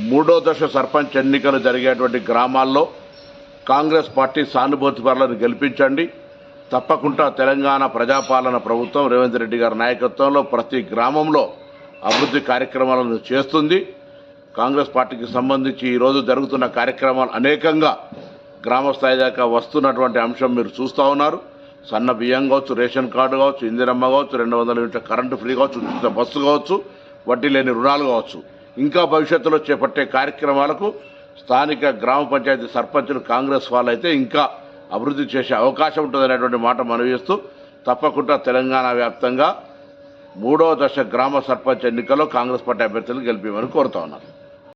మూడో దశ సర్పంచ్ ఎన్నికలు జరిగేటువంటి గ్రామాల్లో కాంగ్రెస్ పార్టీ సానుభూతిపరులను గెలిపించండి. తప్పకుండా తెలంగాణ ప్రజాపాలన ప్రభుత్వం రేవంత్ రెడ్డి గారి నాయకత్వంలో ప్రతి గ్రామంలో అభివృద్ధి కార్యక్రమాలను చేస్తుంది. కాంగ్రెస్ పార్టీకి సంబంధించి ఈరోజు జరుగుతున్న కార్యక్రమాలు అనేకంగా గ్రామ స్థాయి దాకా వస్తున్నటువంటి అంశం మీరు చూస్తూ ఉన్నారు. సన్న బియ్యం కావచ్చు, రేషన్ కార్డు కావచ్చు, ఇందిరమ్మ కావచ్చు, 200 యూనిట్ల కరెంటు ఫ్రీ కావచ్చు, ఉచిత బస్సు కావచ్చు, వడ్డీ లేని రుణాలు కావచ్చు, ఇంకా భవిష్యత్తులో చేపట్టే కార్యక్రమాలకు స్థానిక గ్రామ పంచాయతీ సర్పంచులు కాంగ్రెస్ వాళ్ళైతే ఇంకా అభివృద్ధి చేసే అవకాశం ఉంటుందనేటువంటి మాట మనవి చేస్తూ తప్పకుండా తెలంగాణ వ్యాప్తంగా మూడో దశ గ్రామ సర్పంచ్ ఎన్నికల్లో కాంగ్రెస్ పార్టీ అభ్యర్థులను గెలిపేయమని కోరుతా ఉన్నారు.